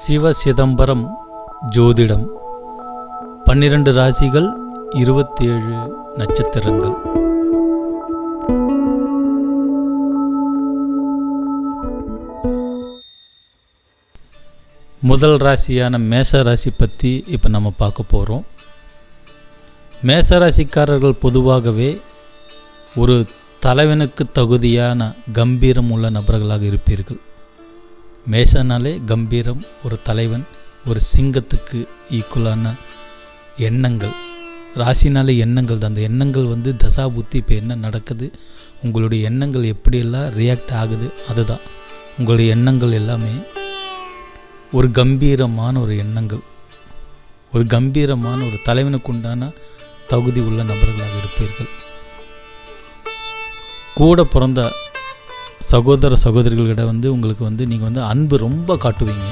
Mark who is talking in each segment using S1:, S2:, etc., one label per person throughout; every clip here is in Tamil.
S1: சிவ சிதம்பரம் ஜோதிடம் 12 ராசிகள் 27 நட்சத்திரங்கள். முதல் ராசியான மேச ராசி பற்றி இப்போ நம்ம பார்க்க போகிறோம். மேசராசிக்காரர்கள் பொதுவாகவே ஒரு தலைவனுக்கு தகுதியான கம்பீரம் உள்ள நபர்களாக இருப்பீர்கள். மேசனாலே கம்பீரம், ஒரு தலைவன், ஒரு சிங்கத்துக்கு ஈக்குவலான எண்ணங்கள். ராசினாலே எண்ணங்கள் தான். அந்த எண்ணங்கள் தசா புத்தி இப்போ என்ன நடக்குது, உங்களுடைய எண்ணங்கள் எப்படியெல்லாம் ரியாக்ட் ஆகுது, அதுதான் உங்களுடைய எண்ணங்கள் எல்லாமே ஒரு கம்பீரமான ஒரு எண்ணங்கள், ஒரு கம்பீரமான ஒரு தலைவனுக்கு உண்டான தகுதி உள்ள நபர்களாக இருப்பீர்கள். கூட பிறந்த சகோதர சகோதரிகளிடம் உங்களுக்கு நீங்கள் அன்பு ரொம்ப காட்டுவீங்க.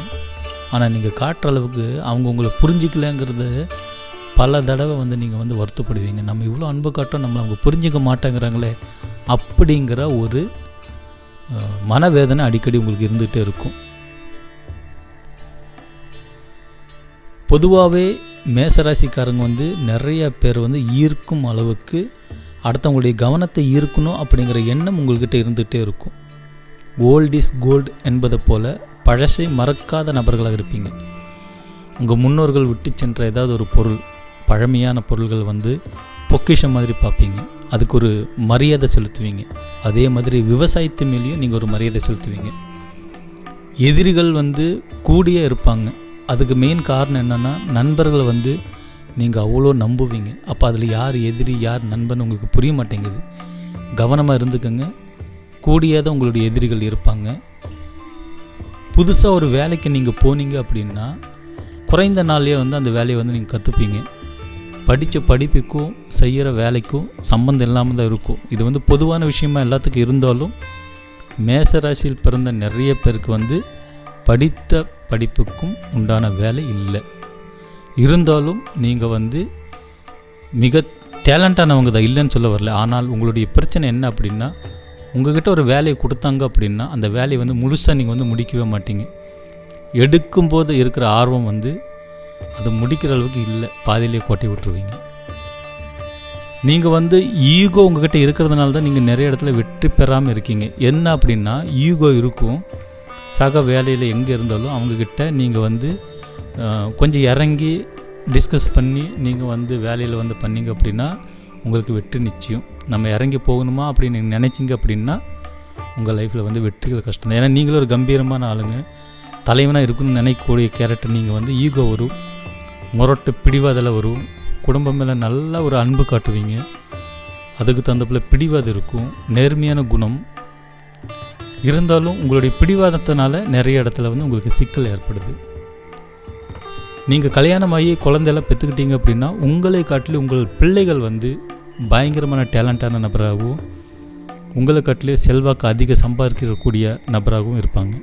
S1: ஆனால் நீங்கள் காட்டுற அளவுக்கு அவங்க உங்களை புரிஞ்சிக்கலங்கிறது பல தடவை நீங்கள் வருத்தப்படுவீங்க. நம்ம இவ்வளோ அன்பு காட்டும், நம்மளை அவங்க புரிஞ்சிக்க மாட்டேங்கிறாங்களே அப்படிங்கிற ஒரு மனவேதனை அடிக்கடி உங்களுக்கு இருந்துகிட்டே இருக்கும். பொதுவாகவே மேசராசிக்காரங்க நிறைய பேர் ஈர்க்கும் அளவுக்கு அடுத்தவங்களுடைய கவனத்தை ஈர்க்கணும் அப்படிங்கிற எண்ணம் உங்கள்கிட்ட இருந்துகிட்டே இருக்கும். ஓல்ட் இஸ் கோல்டு என்பதை போல் பழசை மறக்காத நபர்களாக இருப்பீங்க. உங்கள் முன்னோர்கள் விட்டு சென்ற ஏதாவது ஒரு பொருள், பழமையான பொருள்கள் பொக்கிஷம் மாதிரி பார்ப்பீங்க, அதுக்கு ஒரு மரியாதை செலுத்துவீங்க. அதே மாதிரி விவசாயத்து மேலேயும் நீங்கள் ஒரு மரியாதை செலுத்துவீங்க. எதிரிகள் கூடியே இருப்பாங்க. அதுக்கு மெயின் காரணம் என்னென்னா, நண்பர்களை நீங்கள் அவ்வளோ நம்புவீங்க. அப்போ அதில் யார் எதிரி யார் நண்பன் உங்களுக்கு புரிய மாட்டேங்குது. கவனமாக இருந்துக்கங்க. கூடியே தான் உங்களுடைய எதிரிகள் இருப்பாங்க. புதுசாக ஒரு வேலைக்கு நீங்கள் போனீங்க அப்படின்னா குறைந்த நாள்லேயே அந்த வேலையை நீங்கள் கற்றுப்பீங்க. படித்த படிப்புக்கும் செய்கிற வேலைக்கும் சம்மந்தம் இல்லாமல் தான் இருக்கும். இது பொதுவான விஷயமா எல்லாத்துக்கும் இருந்தாலும் மேசராசியில் பிறந்த நிறைய பேருக்கு படித்த படிப்புக்கும் உண்டான வேலை இல்லை. இருந்தாலும் நீங்கள் மிக டேலண்டானவங்க தான், இல்லைன்னு சொல்ல வரல. ஆனால் உங்களுடைய பிரச்சனை என்ன அப்படின்னா, உங்கள்கிட்ட ஒரு வேலையை கொடுத்தாங்க அப்படின்னா அந்த வேலையை முழுசாக நீங்கள் முடிக்கவே மாட்டீங்க. எடுக்கும்போது இருக்கிற ஆர்வம் அது முடிக்கிற அளவுக்கு இல்லை, பாதியிலே கோட்டை விட்டுருவீங்க. நீங்கள் ஈகோ உங்கள்கிட்ட இருக்கிறதுனால தான் நீங்கள் நிறைய இடத்துல வெற்றி பெறாமல் இருக்கீங்க. என்ன அப்படின்னா, ஈகோ இருக்கும். சக வேலையில் எங்கே இருந்தாலும் அவங்கக்கிட்ட நீங்கள் கொஞ்சம் இறங்கி டிஸ்கஸ் பண்ணி நீங்கள் வேலையில் பண்ணிங்க அப்படின்னா உங்களுக்கு வெற்றி நிச்சயம். நம்ம இறங்கி போகணுமா அப்படின்னு நீங்கள் நினச்சிங்க அப்படின்னா உங்கள் லைஃப்பில் வெற்றிகள் கஷ்டம் தான். ஏன்னா நீங்களும் ஒரு கம்பீரமான ஆளுங்க, தலைவனாக இருக்கணும்னு நினைக்கக்கூடிய கேரக்டர். நீங்கள் ஈகோ வரும், முரட்டு பிடிவாதில் வரும். குடும்பம் மேலே நல்லா ஒரு அன்பு காட்டுவீங்க, அதுக்கு தகுந்தப்பில் பிடிவாதம் இருக்கும். நேர்மையான குணம் இருந்தாலும் உங்களுடைய பிடிவாதத்தினால நிறைய இடத்துல உங்களுக்கு சிக்கல் ஏற்படுது. நீங்கள் கல்யாணமாகி குழந்தையெல்லாம் பெற்றுக்கிட்டீங்க அப்படின்னா உங்களை காட்டிலே உங்கள் பிள்ளைகள் பயங்கரமான டேலண்டான நபராகவும் உங்களை காட்டிலே செல்வாக்கு அதிக சம்பாதிக்கக்கூடிய நபராகவும் இருப்பாங்க.